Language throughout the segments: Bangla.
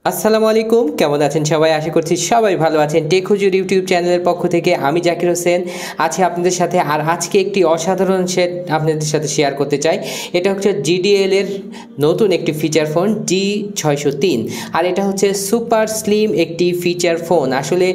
আসসালামু আলাইকুম, কেমন আছেন সবাই? আশা করছি সবাই ভালো আছেন। টেক হুজুর ইউটিউব চ্যানেলের পক্ষ থেকে আমি জাকির হোসেন আছি আপনাদের সাথে। আর আজকে একটি অসাধারণ সেট আপনাদের সাথে শেয়ার করতে চাই। এটা হচ্ছে GDL এর নতুন একটি ফিচার ফোন G603, আর এটা হচ্ছে সুপার স্লিম একটি ফিচার ফোন। আসলে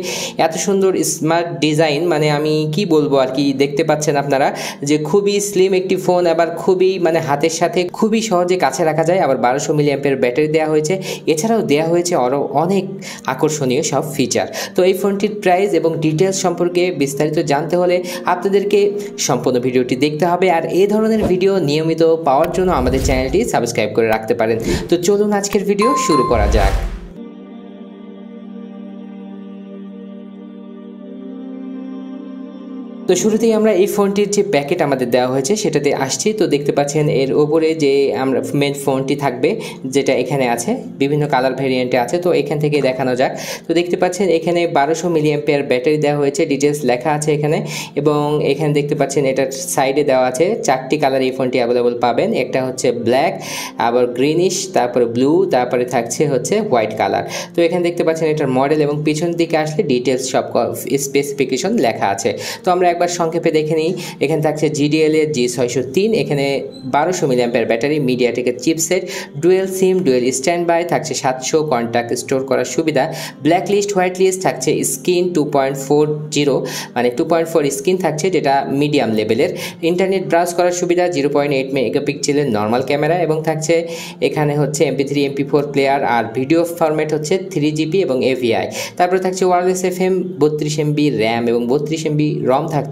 এত সুন্দর স্মার্ট ডিজাইন, মানে আমি কি বলবো আর কি, দেখতে পাচ্ছেন আপনারা যে খুবই স্লিম একটি ফোন, আবার খুবই হাতের সাথে খুবই সহজে কাছে রাখা যায়। আবার 1200 মিলিঅ্যাম্পিয়ার ব্যাটারি দেওয়া হয়েছে, এছাড়াও দেওয়া হয়েছে আরও অনেক আকর্ষণীয় সব ফিচার। তো এই ফোনটির প্রাইস এবং ডিটেলস সম্পর্কে বিস্তারিত জানতে হলে আপনাদেরকে সম্পূর্ণ ভিডিওটি দেখতে হবে। আর এই ধরনের ভিডিও নিয়মিত পাওয়ার জন্য আমাদের চ্যানেলটি সাবস্ক্রাইব করে রাখতে পারেন। তো চলুন আজকের ভিডিও শুরু করা যাক। তো শুরুতেই আমরা এই ফোনটির যে প্যাকেট আমাদের দেওয়া হয়েছে সেটাতে আসছি। তো দেখতে পাচ্ছেন এর ওপরে যে আমরা মেন ফোনটি থাকবে, যেটা এখানে আছে, বিভিন্ন কালার ভেরিয়েন্টে আছে। তো এখান থেকে দেখানো যাক। তো দেখতে পাচ্ছেন এখানে 1200 মিলিঅ্যাম্পিয়ার ব্যাটারি দেওয়া হয়েছে, ডিটেলস লেখা আছে এখানে। এবং এখানে দেখতে পাচ্ছেন এটার সাইডে দেওয়া আছে 4টি কালার এই ফোনটি অ্যাভেলেবল পাবেন। একটা হচ্ছে ব্ল্যাক, আবার গ্রিনিশ, তারপরে ব্লু, তারপরে থাকছে হচ্ছে হোয়াইট কালার। তো এখানে দেখতে পাচ্ছেন এটার মডেল, এবং পিছন দিকে আসলে ডিটেলস সব স্পেসিফিকেশন লেখা আছে। তো আমরা একবার সংক্ষেপে দেখে নিই। এখানে থাকছে GDL এর G603, এখানে 1200 মিলিঅ্যাম্পিয়ার ব্যাটারি, মিডিয়াটেকের chipset, dual SIM, dual standby, থাকছে 700 কন্ট্যাক্ট স্টোর করার সুবিধা, ব্ল্যাক লিস্ট, হোয়াইট লিস্ট, থাকছে স্ক্রিন 2.40, মানে 2.4 স্ক্রিন থাকছে, যেটা মিডিয়াম লেভেলের, ইন্টারনেট ব্রাউজ করার সুবিধা, 0.8 মেগাপিক্সেলের নর্মাল ক্যামেরা, এবং থাকছে এখানে হচ্ছে MP3 MP4 প্লেয়ার, আর ভিডিও ফরম্যাট হচ্ছে 3GB এবং AVI। তারপরে থাকছে ওয়্যারলেস FM, 32 MB র্যাম এবং 32 MB রম থাকছে,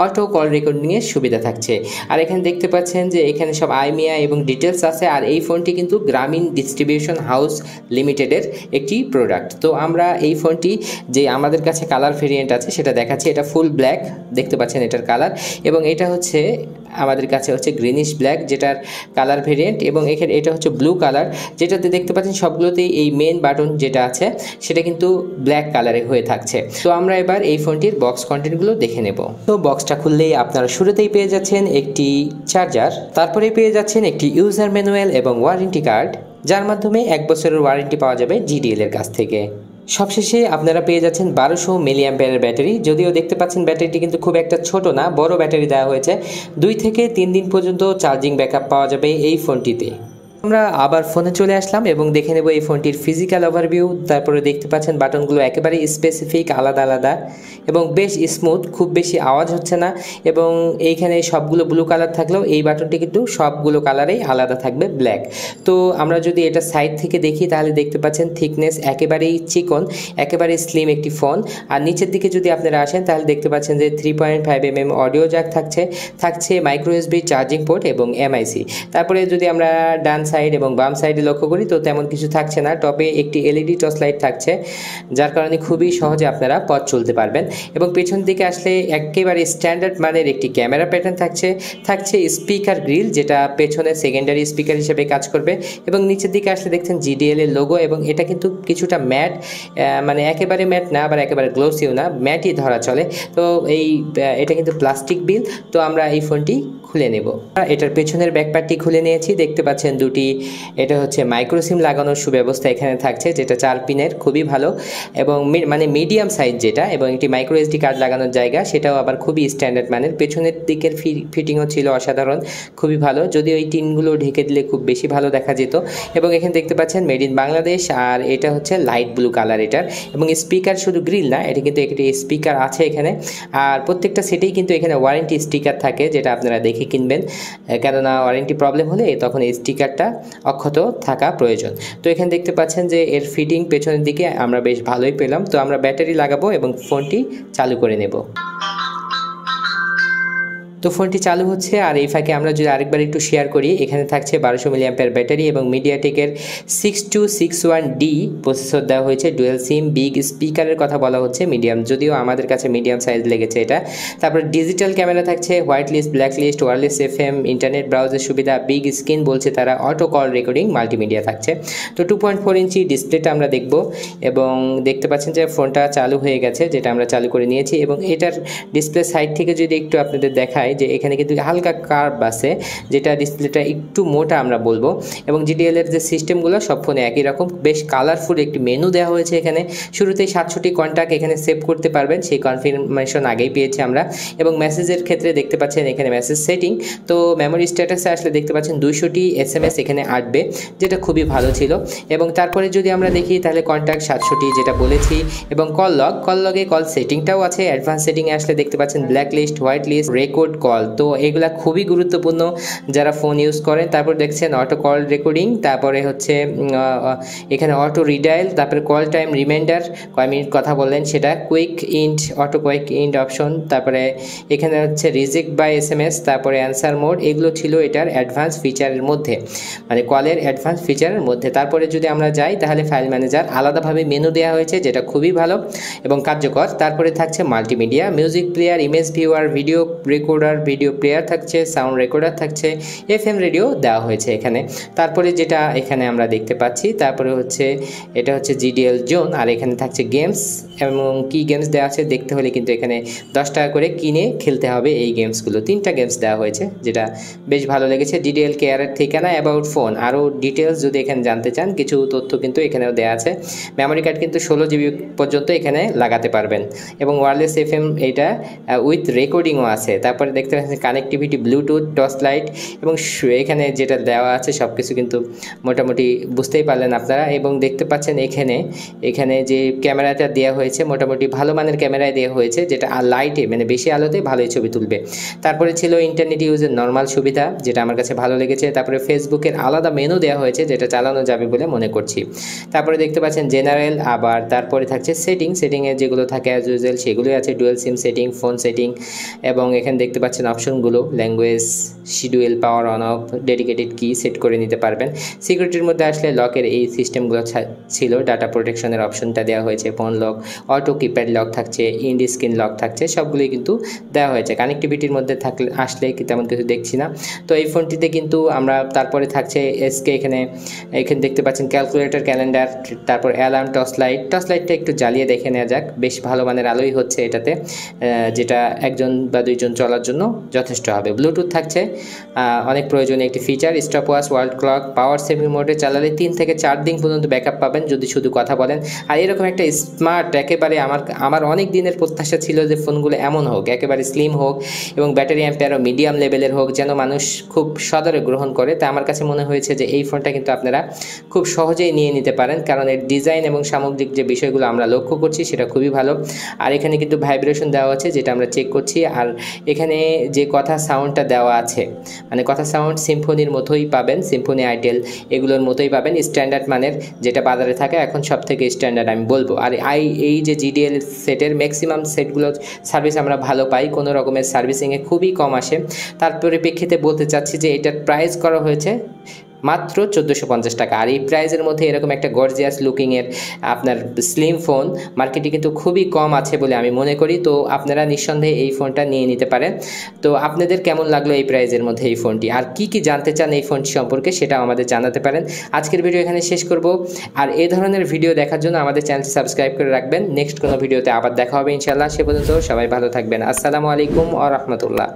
অটো কল রেকর্ডিংয়ের সুবিধা থাকছে। আর এখানে দেখতে পাচ্ছেন যে এখানে সব আইমিয়া এবং ডিটেলস আছে। আর এই ফোনটি কিন্তু গ্রামীণ ডিস্ট্রিবিউশন হাউস লিমিটেডের একটি প্রোডাক্ট। তো আমরা এই ফোনটি যে আমাদের কাছে কালার ভেরিয়েন্ট আছে সেটা দেখাচ্ছি। এটা ফুল ব্ল্যাক, দেখতে পাচ্ছেন এটার কালার, এবং এটা হচ্ছে আমাদের কাছে হচ্ছে গ্রিনিশ ব্ল্যাক, যেটার কালার ভেরিয়েন্ট, এবং এখানে এটা হচ্ছে ব্লু কালার, যেটাতে দেখতে পাচ্ছেন সবগুলোতেই এই মেন বাটন যেটা আছে সেটা কিন্তু ব্ল্যাক কালারে হয়ে থাকছে। তো আমরা এবার এই ফোনটির বক্স কন্টেন্টগুলো দেখে নেব। তো বক্সটা খুললেই আপনারা শুরুতেই পেয়ে যাচ্ছেন একটি চার্জার, তারপরে পেয়ে যাচ্ছেন একটি ইউজার ম্যানুয়াল এবং ওয়ারেন্টি কার্ড, যার মাধ্যমে 1 বছরের ওয়ারেন্টি পাওয়া যাবে GDL এর কাছ থেকে। সবশেষে আপনারা পেয়ে যাচ্ছেন 1200 মিলিঅ্যাম্পিয়ারের ব্যাটারি। যদিও দেখতে পাচ্ছেন ব্যাটারিটি কিন্তু খুব একটা ছোট না, বড় ব্যাটারি দেওয়া হয়েছে। 2 থেকে 3 দিন পর্যন্ত চার্জিং ব্যাকআপ পাওয়া যাবে এই ফোনটিতে। আমরা আবার ফোনে চলে আসলাম এবং দেখে নেব এই ফোনটির ফিজিক্যাল ওভারভিউ। তারপরে দেখতে পাচ্ছেন বাটনগুলো একেবারে স্পেসিফিক, আলাদা আলাদা এবং বেশ স্মুথ, খুব বেশি আওয়াজ হচ্ছে না। এবং এইখানে সবগুলো ব্লু কালার থাকলেও এই বাটনটি কিন্তু সবগুলো কালারেই আলাদা থাকবে, ব্ল্যাক। তো আমরা যদি এটা সাইড থেকে দেখি তাহলে দেখতে পাচ্ছেন থিকনেস একেবারেই চিকন, একেবারেই স্লিম একটি ফোন। আর নিচের দিকে যদি আপনারা আসেন তাহলে দেখতে পাচ্ছেন যে 3.5 mm অডিও জ্যাক থাকছে মাইক্রো USB চার্জিং পোর্ট এবং MIC। তারপরে যদি আমরা ডান সাইড এবং বাম সাইডে লক্ষ্য করি তো তেমন কিছু থাকছে না। টপে একটি LED টর্চ লাইট থাকছে, যার কারণে খুবই সহজে আপনারা পথ চলতে পারবেন। এবং পেছন দিকে আসলে একেবারে স্ট্যান্ডার্ড মানের একটি ক্যামেরা প্যাটার্ন থাকছে স্পিকার গ্রিল, যেটা পেছনে সেকেন্ডারি স্পিকার হিসেবে কাজ করবে। এবং নিচের দিকে আসলে দেখছেন GDL এর লোগো, এবং এটা কিন্তু কিছুটা ম্যাট, মানে একেবারে ম্যাট না আবার একেবারে গ্লোসিও না, ম্যাটই ধরা চলে। তো এটা কিন্তু প্লাস্টিক বিল। তো আমরা এই ফোনটি খুলে নেব। এটার পেছনের ব্যাকপ্যাকটি খুলে নিয়েছি, দেখতে পাচ্ছেন দুটি, এটা হচ্ছে মাইক্রো সিম লাগানোর সুব্যবস্থা এখানে থাকছে, যেটা 4 পিনের, খুবই ভালো এবং মানে মিডিয়াম সাইজ যেটা, এবং একটি মাইক্রো SD কার্ড লাগানোর জায়গা, সেটাও আবার খুবই স্ট্যান্ডার্ড মানের। পেছনের দিকের ফিটিংও ছিল অসাধারণ, খুবই ভালো, যদিও এই টিনগুলো ঢেকে দিলে খুব বেশি ভালো দেখা যেত। এবং এখানে দেখতে পাচ্ছেন মেড ইন বাংলাদেশ, আর এটা হচ্ছে লাইট ব্লু কালার এটার। এবং স্পিকার শুধু গ্রিল না, এটা কিন্তু একটি স্পিকার আছে এখানে। আর প্রত্যেকটা সেটেই কিন্তু এখানে ওয়ারেন্টি স্টিকার থাকে, যেটা আপনারা দেখে কিনবেন, কেননা ওয়ারেন্টি প্রবলেম হলে তখন এই স্টিকারটা অক্ষত থাকা প্রয়োজন। তো এখানে দেখতে পাচ্ছেন যে এর ফিটিং পেছনের দিকে আমরা বেশ ভালোই পেলাম। তো আমরা ব্যাটারি লাগাবো এবং ফোনটি চালু করে নেব। তো ফোনটি চালু হচ্ছে, আর এই ফাঁকে আমরা যদি আরেকবার একটু শেয়ার করি, এখানে থাকছে 1200 মিলিঅ্যাম্পিয়ার ব্যাটারি এবং মিডিয়াটেকের 6261D প্রসেসর দেওয়া হয়েছে, ডুয়েল সিম, বিগ স্পিকারের কথা বলা হচ্ছে, মিডিয়াম, যদিও আমাদের কাছে মিডিয়াম সাইজ লেগেছে এটা। তারপর ডিজিটাল ক্যামেরা থাকছে, white list, black list, wireless FM, internet browser সুবিধা, বিগ স্ক্রিন বলছে তারা, অটো কল রেকর্ডিং, মাল্টিমিডিয়া থাকছে। তো 2.4 ইঞ্চি ডিসপ্লেটা আমরা দেখব, এবং দেখতে পাচ্ছেন যে ফোনটা চালু হয়ে গেছে, যেটা আমরা চালু করে নিয়েছি। এবং এটার ডিসপ্লে সাইড থেকে যদি একটু আপনাদের দেখাই, যে এখানে কিন্তু হালকা কার্ভ আছে, যেটা ডিসপ্লেটা একটু মোটা আমরা বলবো। এবং জিডিএল এর যে সিস্টেমগুলো সব ফোনে একই রকম, বেশ কালারফুল একটি মেনু দেওয়া হয়েছে এখানে। শুরুতেই 700টি কন্ট্যাক্ট এখানে সেভ করতে পারবেন, সেই কনফার্মেশন আগেই পেয়েছি আমরা। এবং মেসেজের ক্ষেত্রে দেখতে পাচ্ছেন এখানে মেসেজ সেটিং, তো মেমোরি স্ট্যাটাসে আসলে দেখতে পাচ্ছেন 200টি SMS এখানে আসবে, যেটা খুবই ভালো ছিল। এবং তারপরে যদি আমরা দেখি তাহলে কন্ট্যাক্ট 700টি যেটা বলেছি, এবং কল লগে কল সেটিংটাও আছে। অ্যাডভান্স সেটিংয়ে আসলে দেখতে পাচ্ছেন black list, white list, record call, তো এগুলা খুবই গুরুত্বপূর্ণ যারা ফোন ইউজ করেন। তারপর দেখছেন অটো কল রেকর্ডিং, তারপরে হচ্ছে এখানে অটো রিডায়াল, তারপরে কল টাইম রিমাইন্ডার, কয় মিনিট কথা বললেন সেটা, কুইক ইন্ড, অটো কুইক ইন্ড অপশন, তারপরে এখানে হচ্ছে রিজেক্ট বাই SMS, তারপরে অ্যান্সার মোড, এগুলো ছিল এটার অ্যাডভান্স ফিচারের মধ্যে, মানে কলের অ্যাডভান্স ফিচারের মধ্যে। তারপরে যদি আমরা যাই তাহলে ফাইল ম্যানেজার আলাদাভাবে মেনু দেওয়া হয়েছে, যেটা খুবই ভালো এবং কার্যকর। তারপরে থাকছে multimedia, music player, image viewer, video recorder, video player থাকছে, সাউন্ড রেকর্ডার থাকছে, FM রেডিও দেওয়া হয়েছে এখানে। তারপরে যেটা এখানে আমরা দেখতে পাচ্ছি, তারপরে হচ্ছে এটা হচ্ছে জিডিএল জোন, আর এখানে থাকছে গেমস, এবং কি গেমস দেওয়া আছে দেখতে হলে কিন্তু এখানে 10 টাকা করে কিনে খেলতে হবে এই গেমসগুলো। 3টা গেমস দেওয়া হয়েছে, যেটা বেশ ভালো লেগেছে। ডিডিএল কেয়ারের ঠিকানা, অ্যাবাউট ফোন, আরও ডিটেলস যদি এখানে জানতে চান কিছু তথ্য কিন্তু এখানেও দেওয়া আছে। মেমোরি কার্ড কিন্তু 16 GB পর্যন্ত এখানে লাগাতে পারবেন, এবং ওয়্যারলেস FM এটা উইথ রেকর্ডিংও আছে। তারপরে দেখতে পাচ্ছেন কানেক্টিভিটি, ব্লুটুথ, টর্চ লাইট, এবং এখানে যেটা দেওয়া আছে সব কিছু কিন্তু মোটামুটি বুঝতেই পারলেন আপনারা। এবং দেখতে পাচ্ছেন এখানে যে ক্যামেরাটা দেওয়া হয়েছে মোটামুটি ভালো মানের ক্যামেরায় দেওয়া হয়েছে, যেটা লাইটে মানে বেশি আলোতে ভালোই ছবি তুলবে। তারপরে ছিল ইন্টারনেট ইউজের নর্মাল সুবিধা, যেটা আমার কাছে ভালো লেগেছে। তারপরে ফেসবুকের আলাদা মেনু দেওয়া হয়েছে, যেটা চালানো যাবে বলে মনে করছি। তারপরে দেখতে পাচ্ছেন জেনারেল, আবার তারপরে থাকছে সেটিংয়ে যেগুলো থাকে অ্যাজ ইউজুয়াল সেগুলোই আছে, ডুয়েল সিম সেটিং, ফোন সেটিং, এবং এখানে দেখতে পাচ্ছেন অপশনগুলো, language, schedule, power on of, dedicated কি সেট করে নিতে পারবেন। সিকিউরিটির মধ্যে আসলে লকের এই সিস্টেমগুলো ছিল, ডাটা প্রোটেকশনের অপশনটা দেওয়া হয়েছে, phone lock, auto keypad lock থাকছে, ইন্ড স্ক্রিন লক থাকছে, সবগুলোই কিন্তু দেওয়া হয়েছে। কানেক্টিভিটির মধ্যে আসলে কি তেমন কিছু দেখছি না। তো এই ফোনটিতে কিন্তু আমরা তারপরে থাকছে এখানে দেখতে পাচ্ছেন ক্যালকুলেটর, ক্যালেন্ডার, তারপর অ্যালার্ম, টর্চ লাইটটা একটু জ্বালিয়ে দেখে নেওয়া যাক, বেশ ভালো মানের আলোই হচ্ছে এটাতে, যেটা 1জন বা 2জন চলার জন্য যথেষ্ট হবে। ব্লুটুথ থাকছে, অনেক প্রয়োজনীয় একটি feature. Stop watch, world clock, power saving মোডে চালালে 3 থেকে 4 দিন পর্যন্ত ব্যাকআপ পাবেন যদি শুধু কথা বলেন। আর এরকম একটা স্মার্ট, একেবারে আমার অনেক দিনের প্রত্যাশা ছিল যে ফোনগুলো এমন হোক, একেবারে স্লিম হোক এবং ব্যাটারি অ্যাম্পিয়ারও মিডিয়াম লেভেলের হোক, যেন মানুষ খুব সদরে গ্রহণ করে। তা আমার কাছে মনে হয়েছে যে এই ফোনটা কিন্তু আপনারা খুব সহজেই নিয়ে নিতে পারেন, কারণ এর ডিজাইন এবং সামগ্রিক যে বিষয়গুলো আমরা লক্ষ্য করছি সেটা খুবই ভালো। আর এখানে কিন্তু ভাইব্রেশন দেওয়া আছে, যেটা আমরা চেক করছি। আর এখানে যে কথা সাউন্ডটা দেওয়া আছে, মানে কথা সাউন্ড সিম্ফনির মতোই পাবেন, সিম্ফনি, আইটেল এগুলোর মতোই পাবেন, স্ট্যান্ডার্ড মানের, যেটা বাজারে থাকে এখন সব থেকে স্ট্যান্ডার্ড আমি বলবো। আর এই যে জিডিএল সেটের ম্যাক্সিমাম সেটগুলো সার্ভিস আমরা ভালো পাই, কোনো রকমের সার্ভিসিংয়ে খুবই কম আসে। তার পরিপ্রেক্ষিতে বলতে চাচ্ছি যে এটার প্রাইস করা হয়েছে মাত্র 1450 টাকা। আর এই প্রাইজের মধ্যে এরকম একটা গর্জিয়াস লুকিংয়ের আপনার স্লিম ফোন মার্কেটে কিন্তু খুবই কম আছে বলে আমি মনে করি। তো আপনারা নিঃসন্দেহে এই ফোনটা নিয়ে নিতে পারেন। তো আপনাদের কেমন লাগলো এই প্রাইজের মধ্যে এই ফোনটি, আর কি জানতে চান এই ফোনটি সম্পর্কে সেটাও আমাদের জানাতে পারেন। আজকের ভিডিও এখানে শেষ করব। আর এই ধরনের ভিডিও দেখার জন্য আমাদের চ্যানেলটি সাবস্ক্রাইব করে রাখবেন। নেক্সট কোনো ভিডিওতে আবার দেখা হবে ইনশাআল্লাহ। সে পর্যন্ত সবাই ভালো থাকবেন। আসসালামু আলাইকুম ওয়া রাহমাতুল্লাহ।